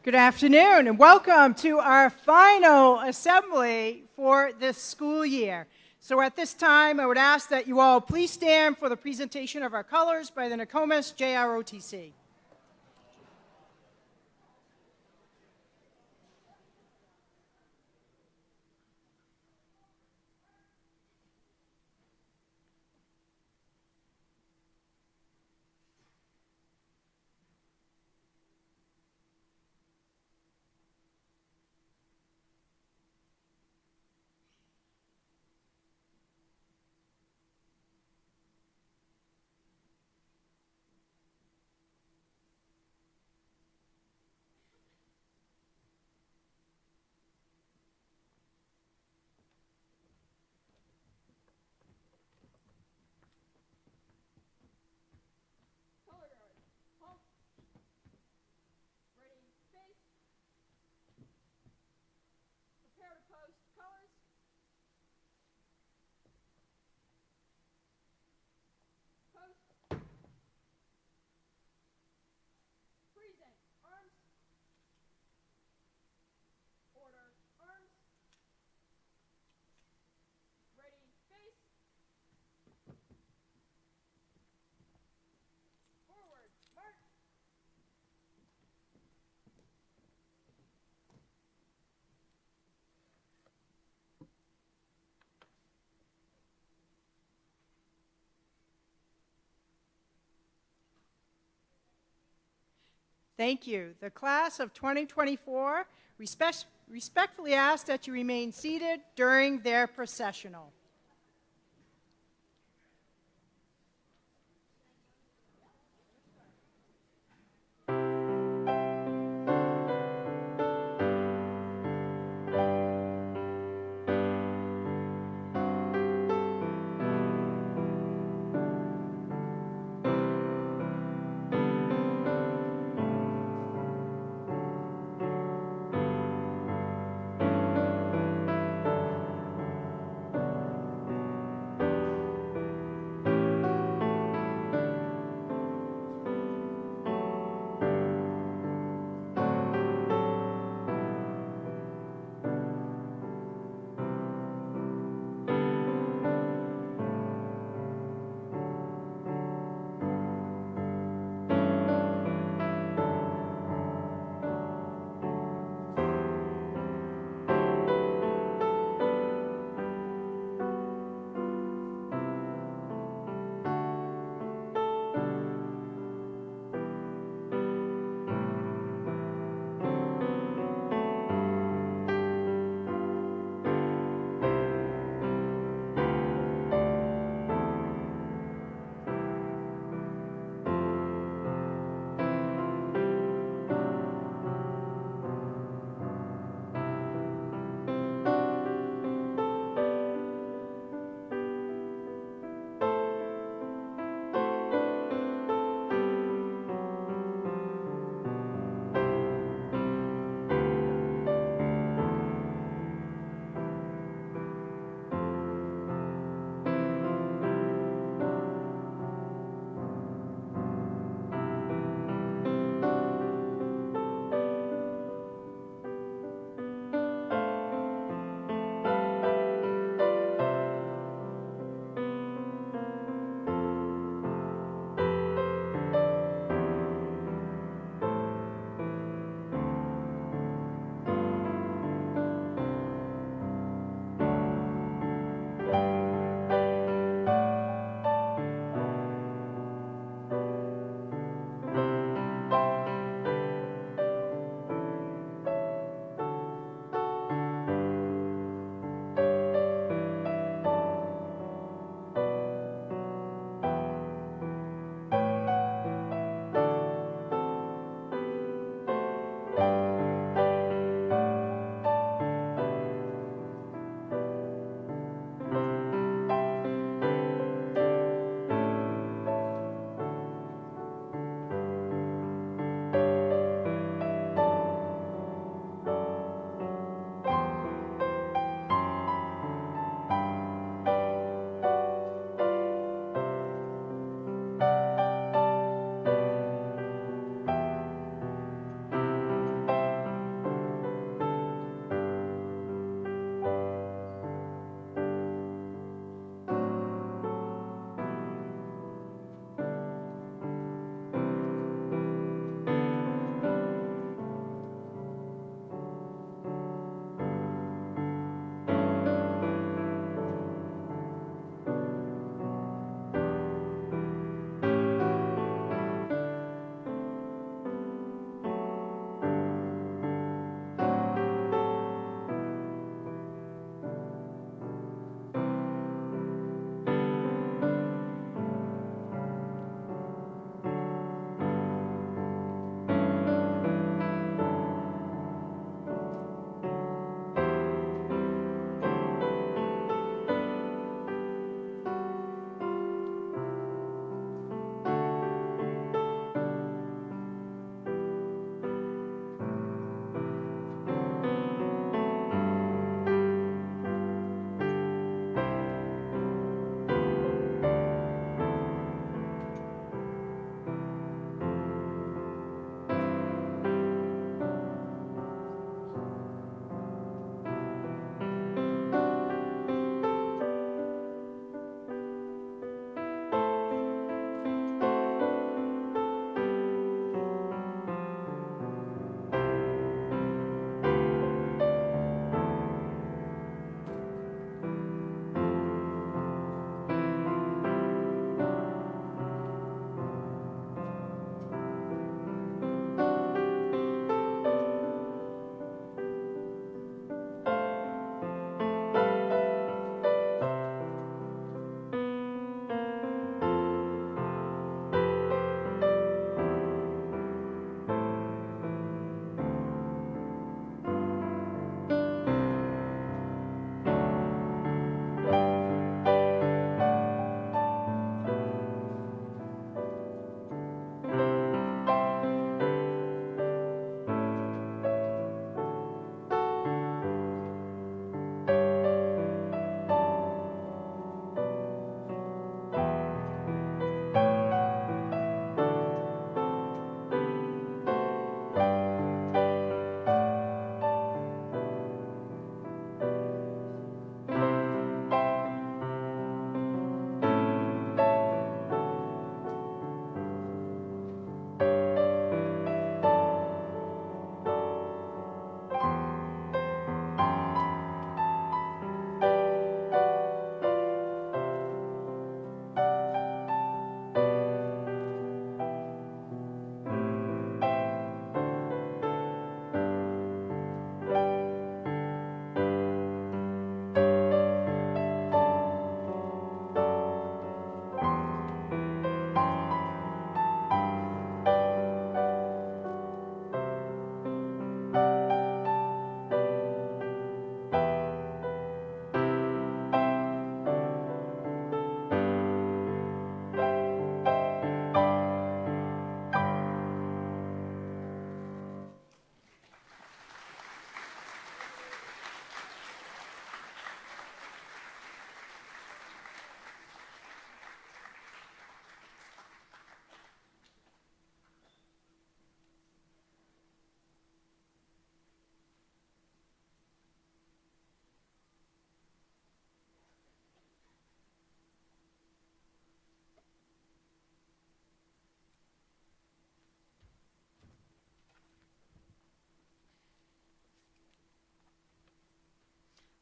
Good afternoon and welcome to our final assembly for this school year. So at this time, I would ask that you all please stand for the presentation of our colors by the Nokomis JROTC. Thank you. The class of 2024 respectfully ask that you remain seated during their processional.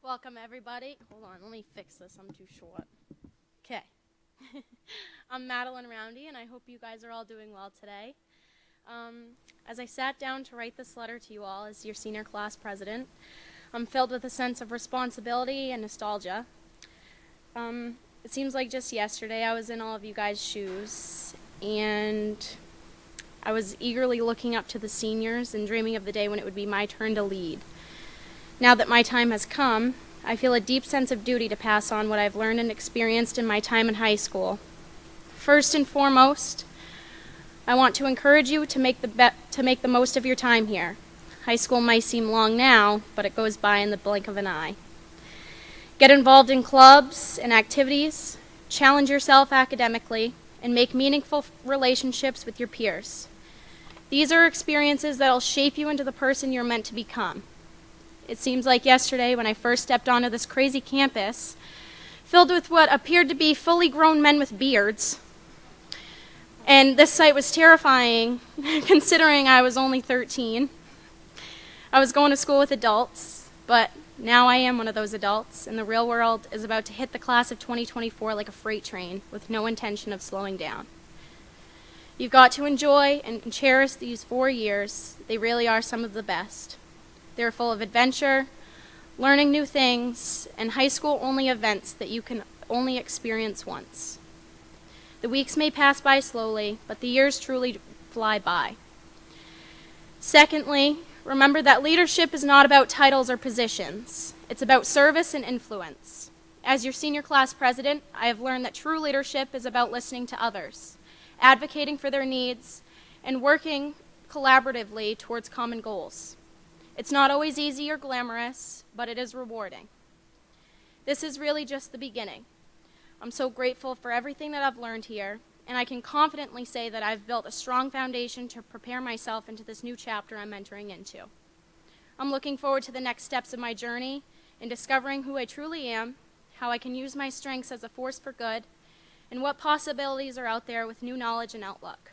Welcome, everybody. Hold on, let me fix this. I'm too short. Okay. I'm Madeline Roundy, and I hope you guys are all doing well today. As I sat down to write this letter to you all as your senior class president, I'm filled with a sense of responsibility and nostalgia. It seems like just yesterday I was in all of you guys' shoes, and I was eagerly looking up to the seniors and dreaming of the day when it would be my turn to lead. Now that my time has come, I feel a deep sense of duty to pass on what I've learned and experienced in my time in high school. First and foremost, I want to encourage you to make the most of your time here. High school might seem long now, but it goes by in the blink of an eye. Get involved in clubs and activities, challenge yourself academically, and make meaningful relationships with your peers. These are experiences that will shape you into the person you're meant to become. It seems like yesterday when I first stepped onto this crazy campus, filled with what appeared to be fully grown men with beards. And this sight was terrifying, considering I was only 13. I was going to school with adults, but now I am one of those adults, and the real world is about to hit the class of 2024 like a freight train, with no intention of slowing down. You've got to enjoy and cherish these 4 years. They really are some of the best. They're full of adventure, learning new things, and high school-only events that you can only experience once. The weeks may pass by slowly, but the years truly fly by. Secondly, remember that leadership is not about titles or positions. It's about service and influence. As your senior class president, I have learned that true leadership is about listening to others, advocating for their needs, and working collaboratively towards common goals. It's not always easy or glamorous, but it is rewarding. This is really just the beginning. I'm so grateful for everything that I've learned here, and I can confidently say that I've built a strong foundation to prepare myself into this new chapter I'm entering into. I'm looking forward to the next steps of my journey in discovering who I truly am, how I can use my strengths as a force for good, and what possibilities are out there with new knowledge and outlook.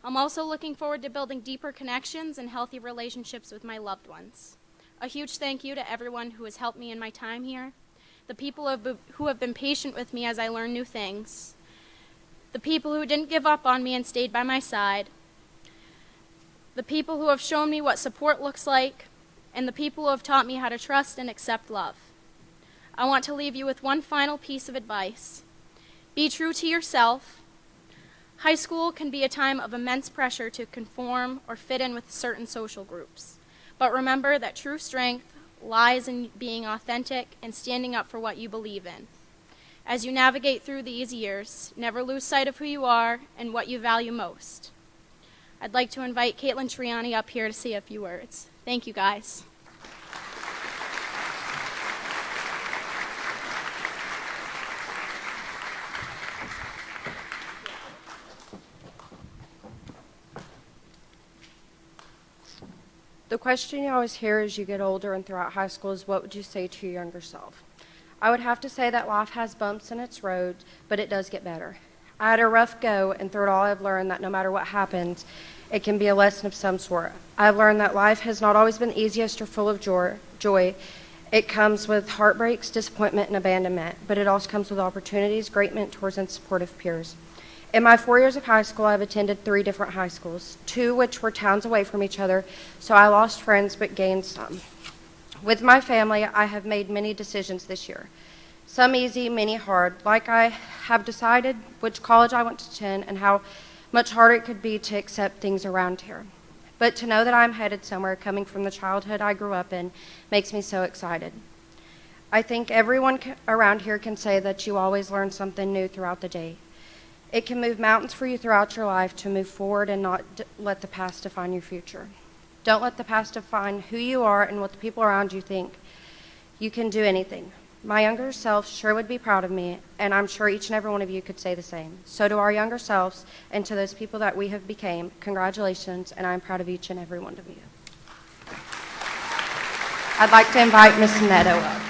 I'm also looking forward to building deeper connections and healthy relationships with my loved ones. A huge thank you to everyone who has helped me in my time here, the people who have been patient with me as I learn new things, the people who didn't give up on me and stayed by my side, the people who have shown me what support looks like, and the people who have taught me how to trust and accept love. I want to leave you with one final piece of advice. Be true to yourself. High school can be a time of immense pressure to conform or fit in with certain social groups. But remember that true strength lies in being authentic and standing up for what you believe in. As you navigate through these years, never lose sight of who you are and what you value most. I'd like to invite Caitlin Triani up here to say a few words. Thank you, guys. The question you always hear as you get older and throughout high school is, what would you say to your younger self? I would have to say that life has bumps in its road, but it does get better. I had a rough go, and through it all I've learned that no matter what happens, it can be a lesson of some sort. I've learned that life has not always been easiest or full of joy. It comes with heartbreaks, disappointment, and abandonment, but it also comes with opportunities, great mentors, and supportive peers. In my 4 years of high school, I've attended 3 different high schools, 2 which were towns away from each other, so I lost friends but gained some. With my family, I have made many decisions this year. Some easy, many hard, like I have decided which college I want to attend and how much harder it could be to accept things around here. But to know that I'm headed somewhere coming from the childhood I grew up in makes me so excited. I think everyone around here can say that you always learn something new throughout the day. It can move mountains for you throughout your life to move forward and not let the past define your future. Don't let the past define who you are and what the people around you think. You can do anything. My younger self sure would be proud of me, and I'm sure each and every one of you could say the same. So to our younger selves and to those people that we have became, congratulations, and I'm proud of each and every one of you. I'd like to invite Ms. Netto up.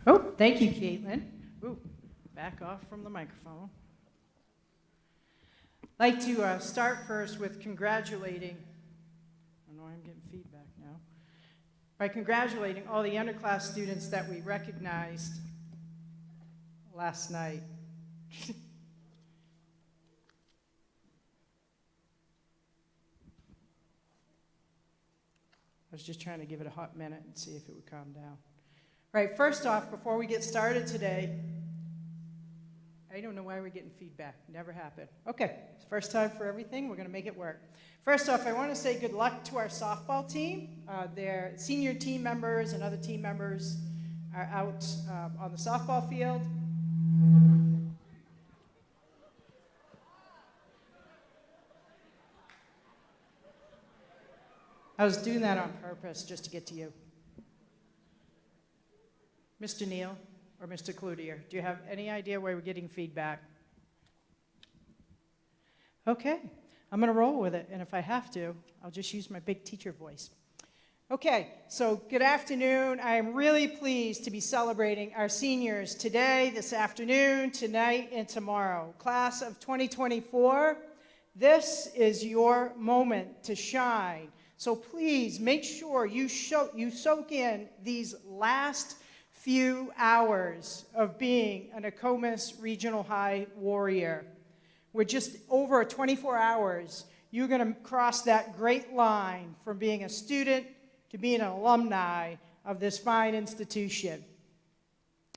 Oh, thank you, Caitlin. Ooh, back off from the microphone. I'd like to start first with congratulating, I know I'm getting feedback now, by congratulating all the underclass students that we recognized last night. I was just trying to give it a hot minute and see if it would calm down. All right, first off, before we get started today, I don't know why we're getting feedback. Never happened. Okay, it's first time for everything. We're going to make it work. First off, I want to say good luck to our softball team. Their senior team members and other team members are out on the softball field. I was doing that on purpose just to get to you. Mr. Neal or Mr. Cloutier, do you have any idea why we're getting feedback? Okay, I'm going to roll with it, and if I have to, I'll just use my big teacher voice. Okay, so good afternoon. I am really pleased to be celebrating our seniors today, this afternoon, tonight, and tomorrow. Class of 2024, this is your moment to shine. So please make sure you soak in these last few hours of being a Nokomis Regional High Warrior. We're just over 24 hours. You're going to cross that great line from being a student to being an alumni of this fine institution.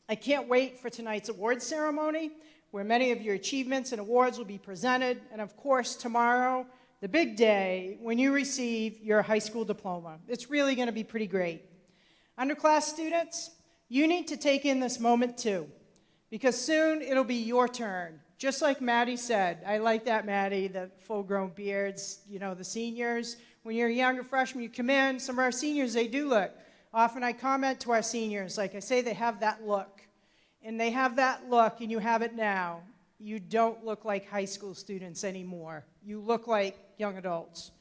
I can't wait for tonight's awards ceremony, where many of your achievements and awards will be presented, and of course tomorrow, the big day when you receive your high school diploma. It's really going to be pretty great. Underclass students, you need to take in this moment too, because soon it'll be your turn. Just like Maddie said, I like that, Maddie, the full-grown beards, you know, the seniors. When you're a younger freshman, you come in, some of our seniors, they do look. Often I comment to our seniors, like I say, they have that look. And they have that look, and you have it now. You don't look like high school students anymore. You look like young adults.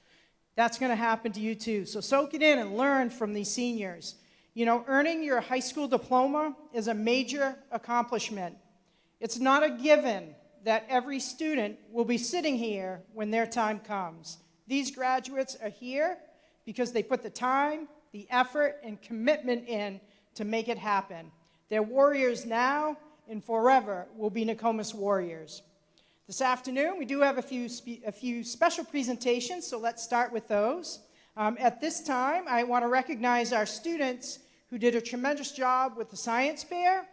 That's going to happen to you too. So soak it in and learn from these seniors. You know, earning your high school diploma is a major accomplishment. It's not a given that every student will be sitting here when their time comes. These graduates are here because they put the time, the effort, and commitment in to make it happen. They're warriors now, and forever will be Nokomis warriors. This afternoon, we do have a few special presentations, so let's start with those. At this time, I want to recognize our students who did a tremendous job with the science fair.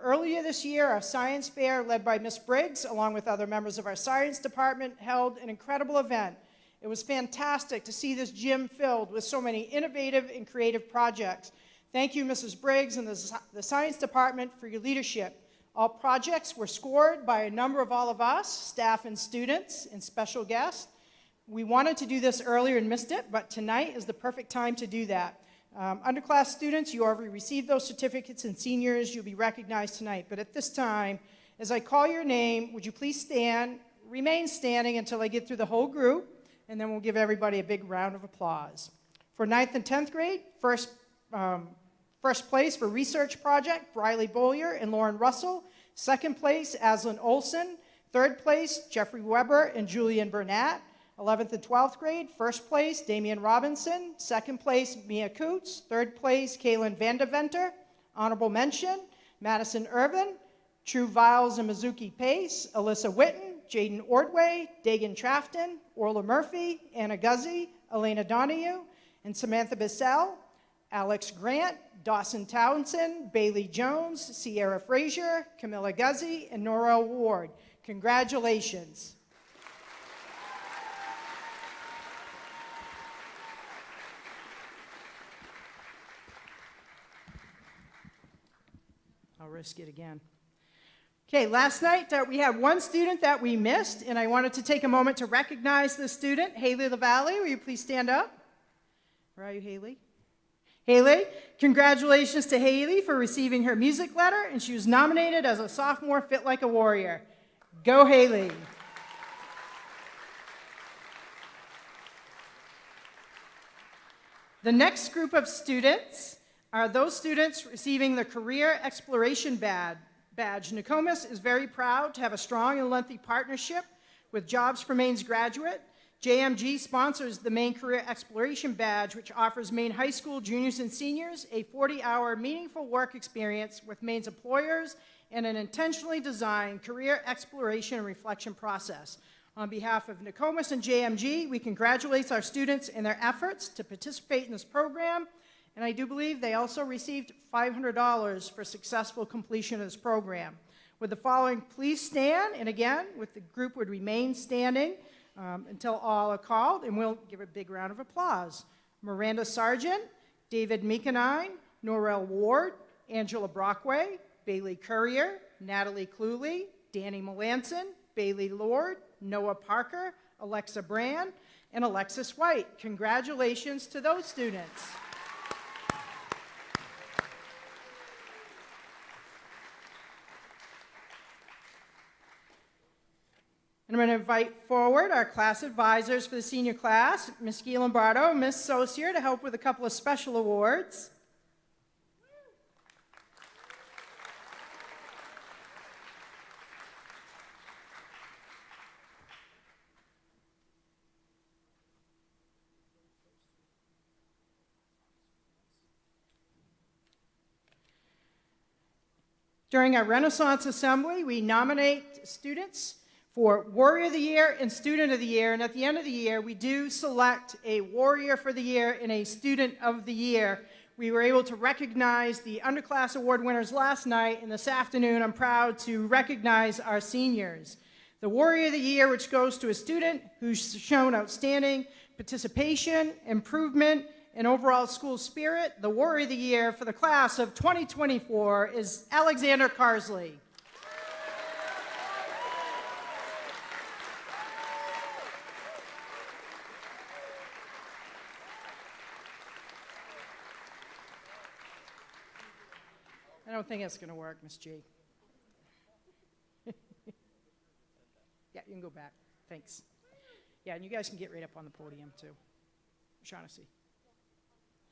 Earlier this year, our science fair, led by Ms. Briggs, along with other members of our science department, held an incredible event. It was fantastic to see this gym filled with so many innovative and creative projects. Thank you, Mrs. Briggs and the science department, for your leadership. All projects were scored by a number of all of us, staff and students, and special guests. We wanted to do this earlier and missed it, but tonight is the perfect time to do that. Underclass students, you already received those certificates, and seniors, you'll be recognized tonight. But at this time, as I call your name, would you please stand, remain standing until I get through the whole group, and then we'll give everybody a big round of applause. For 9th and 10th grade, first place for research project, Briley Bollier and Lauren Russell. Second place, Aslan Olson. Third place, Jeffrey Weber and Julian Burnett. 11th and 12th grade, first place, Damian Robinson. Second place, Mia Coots. Third place, Kaylin Vandeventer. Honorable mention, Madison Irvin, True Viles and Mizuki Pace, Alyssa Witten, Jaden Ordway, Dagan Trafton, Orla Murphy, Anna Guzzi, Elena Donahue, and Samantha Bissell. Alex Grant, Dawson Townsend, Bailey Jones, Sierra Frazier, Camilla Guzzi, and Norel Ward. Congratulations. I'll risk it again. Okay, last night we had one student that we missed, and I wanted to take a moment to recognize this student, Haley LaValle. Will you please stand up? Where are you, Haley? Haley, congratulations to Haley for receiving her music letter, and she was nominated as a sophomore Fit Like a Warrior. Go, Haley. The next group of students are those students receiving the Career Exploration Badge badge. Nokomis is very proud to have a strong and lengthy partnership with Jobs for Maine's graduate. JMG sponsors the Maine Career Exploration Badge, which offers Maine high school juniors and seniors a 40-hour meaningful work experience with Maine's employers and an intentionally designed career exploration and reflection process. On behalf of Nokomis and JMG, we congratulate our students in their efforts to participate in this program, and I do believe they also received $500 for successful completion of this program. With the following, please stand, and again, with the group would remain standing until all are called, and we'll give a big round of applause. Miranda Sargent, David Meekanine, Norrell Ward, Angela Brockway, Bailey Courier, Natalie Cluley, Danny Melanson, Bailey Lord, Noah Parker, Alexa Brand, and Alexis White. Congratulations to those students. And I'm going to invite forward our class advisors for the senior class, Ms. Guy Lombardo and Ms. Saucier, to help with a couple of special awards. During our Renaissance Assembly, we nominate students for Warrior of the Year and Student of the Year, and at the end of the year, we do select a Warrior for the Year and a Student of the Year. We were able to recognize the underclass award winners last night, and this afternoon, I'm proud to recognize our seniors. The Warrior of the Year, which goes to a student who's shown outstanding participation, improvement, and overall school spirit. The Warrior of the Year for the class of 2024 is Alexander Carsley. I don't think it's going to work, Miss G. Yeah, you can go back. Thanks. Yeah, and you guys can get right up on the podium, too. Shaughnessy.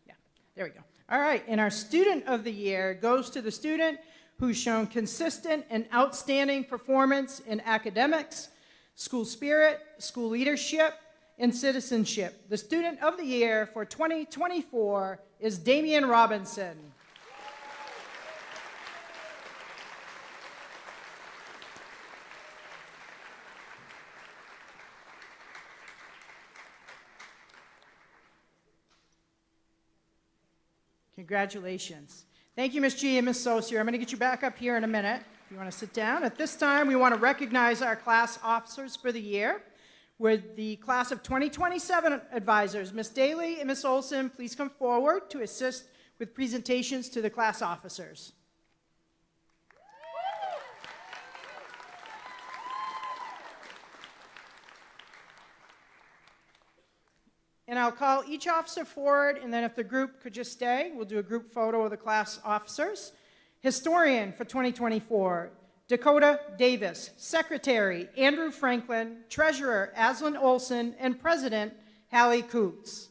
Yeah, there we go. All right, and our Student of the Year goes to the student who's shown consistent and outstanding performance in academics, school spirit, school leadership, and citizenship. The Student of the Year for 2024 is Damian Robinson. Congratulations. Thank you, Ms. G and Ms. Saucier. I'm going to get you back up here in a minute if you want to sit down. At this time, we want to recognize our class officers for the year. With the class of 2027 advisors, Ms. Daly and Ms. Olson, please come forward to assist with presentations to the class officers. And I'll call each officer forward, and then if the group could just stay, we'll do a group photo of the class officers. Historian for 2024, Dakota Davis. Secretary, Andrew Franklin. Treasurer, Aslan Olson. And President, Hallie Coots.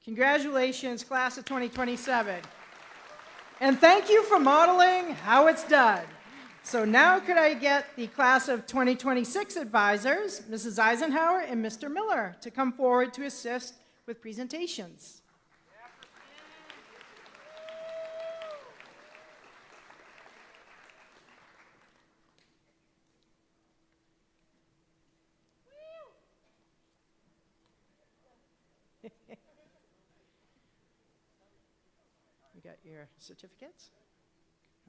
Congratulations, class of 2027. And thank you for modeling how it's done. So now could I get the class of 2026 advisors, Mrs. Eisenhower and Mr. Miller, to come forward to assist with presentations. You got your certificates?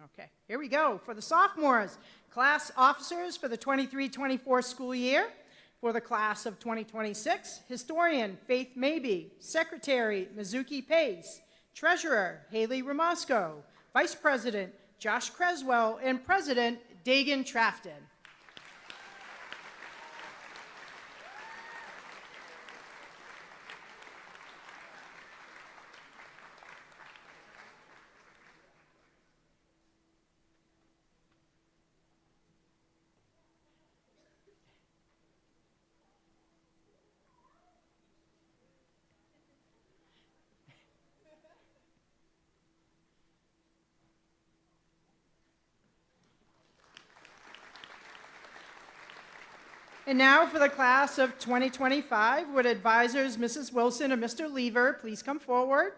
Okay, here we go. For the sophomores, class officers for the 23-24 school year. For the class of 2026, Historian Faith Mabey, Secretary Mizuki Pace, Treasurer Haley Ramasco, Vice President Josh Creswell, and President Dagan Trafton. And now for the class of 2025, would advisors Mrs. Wilson and Mr. Lever please come forward?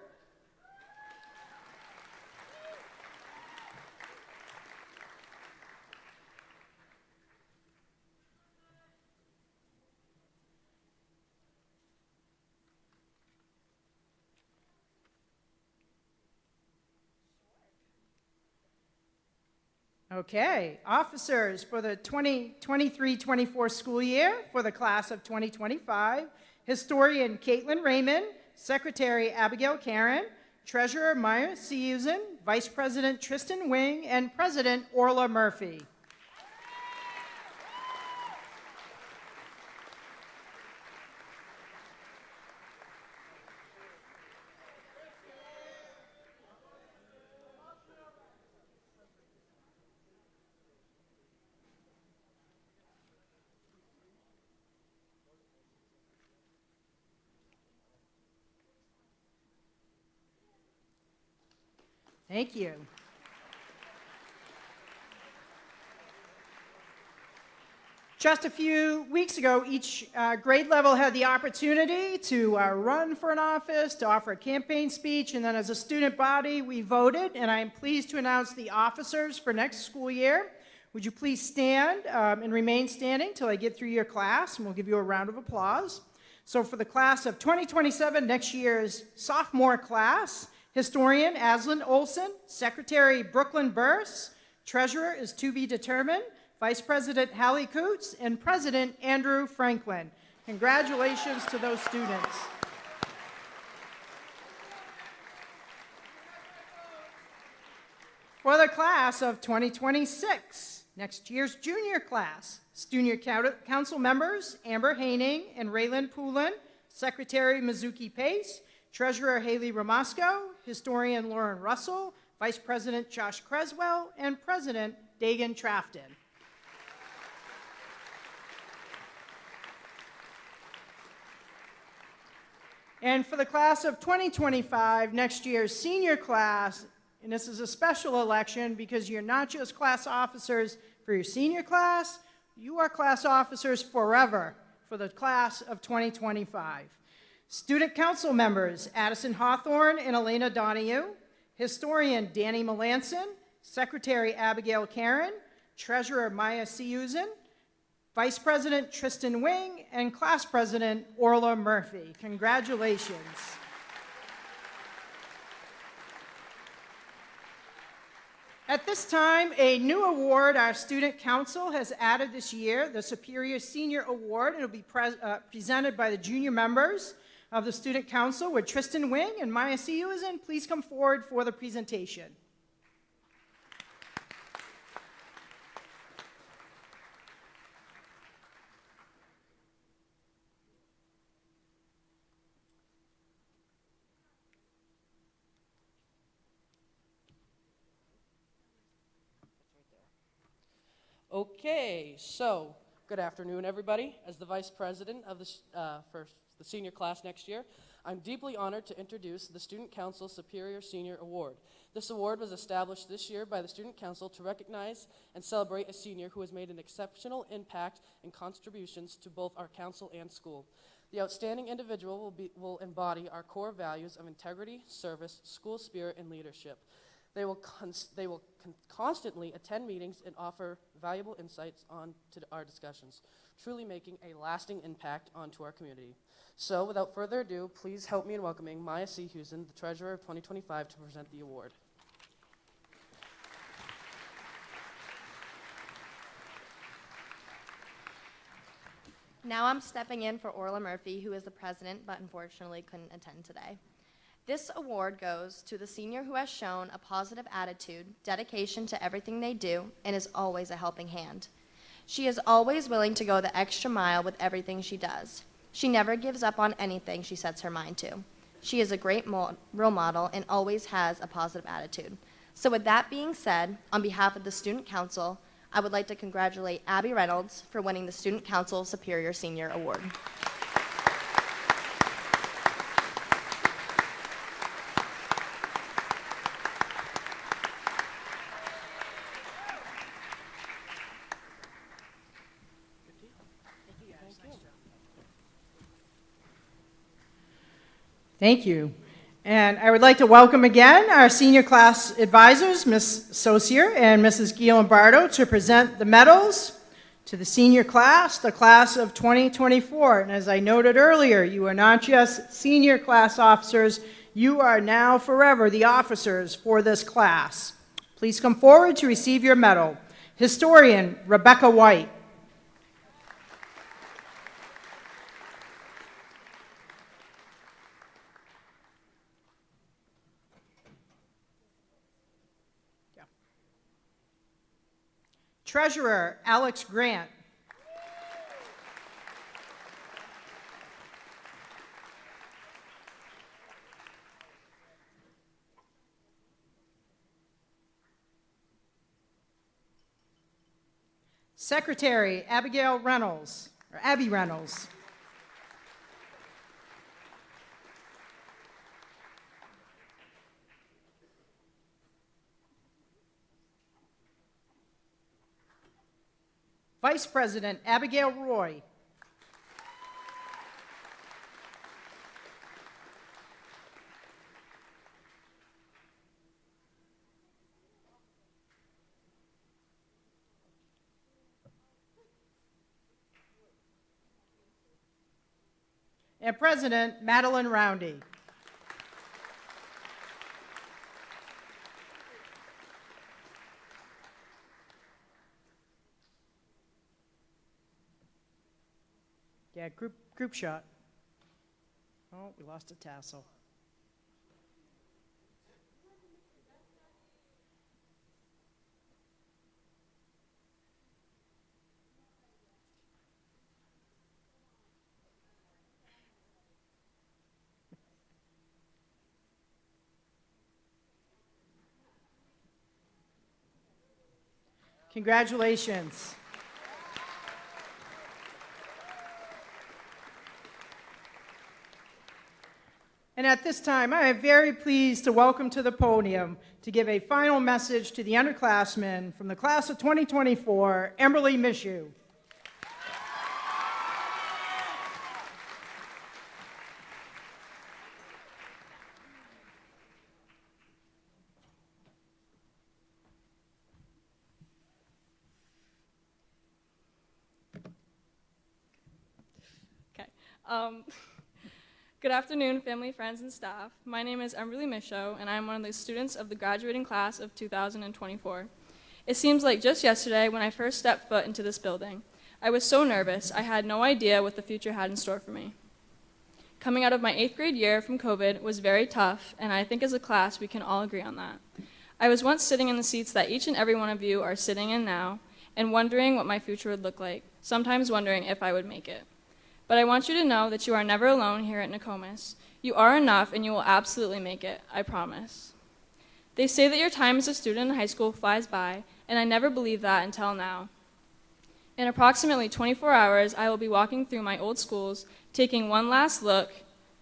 Okay, officers for the 2023-24 school year for the class of 2025, Historian Caitlin Raymond, Secretary Abigail Karen, Treasurer Maya Seusen, Vice President Tristan Wing, and President Orla Murphy. Thank you. Just a few weeks ago, each grade level had the opportunity to run for an office, to offer a campaign speech, and then as a student body, we voted, and I am pleased to announce the officers for next school year. Would you please stand and remain standing till I get through your class, and we'll give you a round of applause. So for the class of 2027, next year's sophomore class, Historian Aslan Olson, Secretary Brooklyn Burse, Treasurer is to be determined, Vice President Hallie Coots, and President Andrew Franklin. Congratulations to those students. For the class of 2026, next year's junior class, Student Council members Amber Haining and Raylan Poulin, Secretary Mizuki Pace, Treasurer Haley Ramasco, Historian Lauren Russell, Vice President Josh Creswell, and President Dagan Trafton. And for the class of 2025, next year's senior class, and this is a special election because you're not just class officers for your senior class, you are class officers forever for the class of 2025. Student Council members Addison Hawthorne and Elena Donahue, Historian Danny Melanson, Secretary Abigail Karen, Treasurer Maya Seusen, Vice President Tristan Wing, and Class President Orla Murphy. Congratulations. At this time, a new award our Student Council has added this year, the Superior Senior Award, and it will be presented by the junior members of the Student Council with Tristan Wing and Maya Seusen. Please come forward for the presentation. Okay, so good afternoon, everybody. As the Vice President of for the senior class next year, I'm deeply honored to introduce the Student Council Superior Senior Award. This award was established this year by the Student Council to recognize and celebrate a senior who has made an exceptional impact and contributions to both our council and school. The outstanding individual will embody our core values of integrity, service, school spirit, and leadership. They will constantly attend meetings and offer valuable insights on to our discussions, truly making a lasting impact onto our community. So, without further adu, please help me in welcoming Maya Seusen, the Treasurer of 2025, to present the award. Now I'm stepping in for Orla Murphy, who is the president but unfortunately couldn't attend today. This award goes to the senior who has shown a positive attitude, dedication to everything they do, and is always a helping hand. She is always willing to go the extra mile with everything she does. She never gives up on anything she sets her mind to. She is a great role model and always has a positive attitude. So with that being said, on behalf of the Student Council, I would like to congratulate Abby Reynolds for winning the Student Council Superior Senior Award. Thank you. And I would like to welcome again our senior class advisors, Ms. Saucier and Mrs. Guillembardo, to present the medals to the senior class, the class of 2024. And as I noted earlier, you are not just senior class officers, you are now forever the officers for this class. Please come forward to receive your medal. Historian Rebecca White. Treasurer Alex Grant. Secretary Abigail Reynolds, or Abby Reynolds. Vice President Abigail Roy. And President Madeline Roundy. Yeah, group shot. Oh, we lost a tassel. Congratulations. And at this time, I am very pleased to welcome to the podium to give a final message to the underclassmen from the class of 2024, Emberly Mishu. Okay. Good afternoon, family, friends, and staff. My name is Emberly Misho, and I am one of the students of the graduating class of 2024. It seems like just yesterday when I first stepped foot into this building. I was so nervous, I had no idea what the future had in store for me. Coming out of my 8th grade year from COVID was very tough, and I think as a class we can all agree on that. I was once sitting in the seats that each and every one of you are sitting in now, and wondering what my future would look like, sometimes wondering if I would make it. But I want you to know that you are never alone here at Nokomis. You are enough, and you will absolutely make it, I promise. They say that your time as a student in high school flies by, and I never believed that until now. In approximately 24 hours, I will be walking through my old schools, taking one last look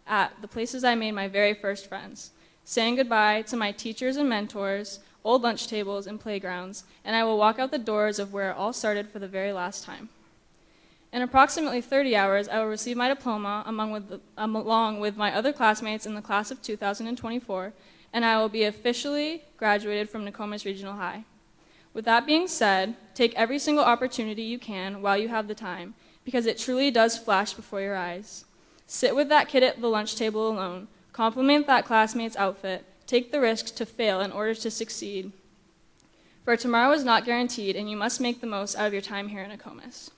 at the places I made my very first friends, saying goodbye to my teachers and mentors, old lunch tables and playgrounds, and I will walk out the doors of where it all started for the very last time. In approximately 30 hours, I will receive my diploma along with my other classmates in the class of 2024, and I will be officially graduated from Nokomis Regional High. With that being said, take every single opportunity you can while you have the time, because it truly does flash before your eyes. Sit with that kid at the lunch table alone, compliment that classmate's outfit, take the risk to fail in order to succeed. For tomorrow is not guaranteed, and you must make the most out of your time here in Nokomis.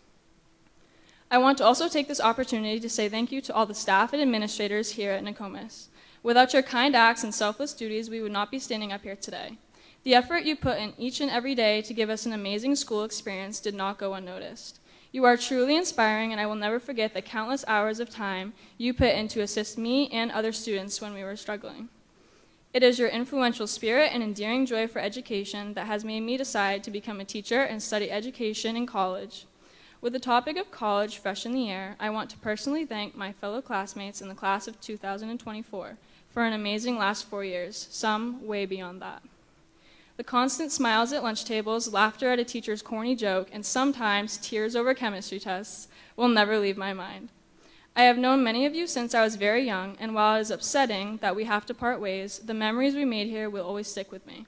I want to also take this opportunity to say thank you to all the staff and administrators here at Nokomis. Without your kind acts and selfless duties, we would not be standing up here today. The effort you put in each and every day to give us an amazing school experience did not go unnoticed. You are truly inspiring, and I will never forget the countless hours of time you put in to assist me and other students when we were struggling. It is your influential spirit and endearing joy for education that has made me decide to become a teacher and study education in college. With the topic of college fresh in the air, I want to personally thank my fellow classmates in the class of 2024 for an amazing last 4 years, some way beyond that. The constant smiles at lunch tables, laughter at a teacher's corny joke, and sometimes tears over chemistry tests will never leave my mind. I have known many of you since I was very young, and while it is upsetting that we have to part ways, the memories we made here will always stick with me.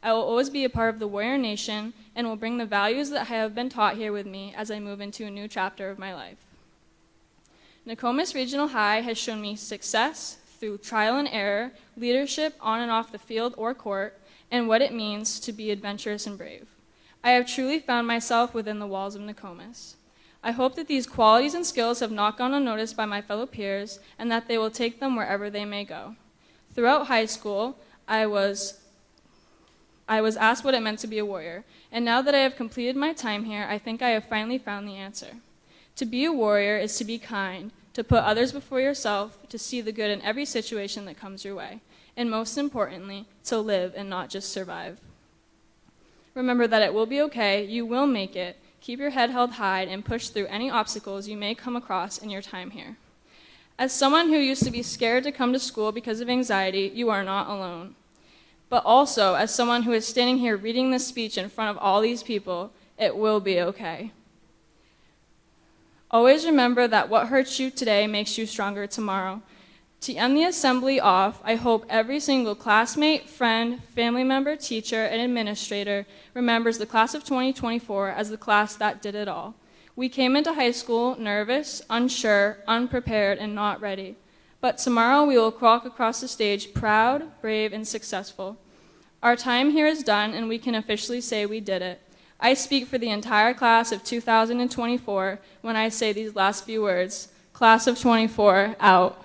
I will always be a part of the Warrior Nation and will bring the values that I have been taught here with me as I move into a new chapter of my life. Nokomis Regional High has shown me success through trial and error, leadership on and off the field or court, and what it means to be adventurous and brave. I have truly found myself within the walls of Nokomis. I hope that these qualities and skills have not gone unnoticed by my fellow peers and that they will take them wherever they may go. Throughout high school, I was asked what it meant to be a warrior, and now that I have completed my time here, I think I have finally found the answer. To be a warrior is to be kind, to put others before yourself, to see the good in every situation that comes your way, and most importantly, to live and not just survive. Remember that it will be okay, you will make it, keep your head held high, and push through any obstacles you may come across in your time here. As someone who used to be scared to come to school because of anxiety, you are not alone. But also, as someone who is standing here reading this speech in front of all these people, it will be okay. Always remember that what hurts you today makes you stronger tomorrow. To end the assembly off, I hope every single classmate, friend, family member, teacher, and administrator remembers the class of 2024 as the class that did it all. We came into high school nervous, unsure, unprepared, and not ready. But tomorrow we will walk across the stage proud, brave, and successful. Our time here is done, and we can officially say we did it. I speak for the entire class of 2024 when I say these last few words. Class of 24, out.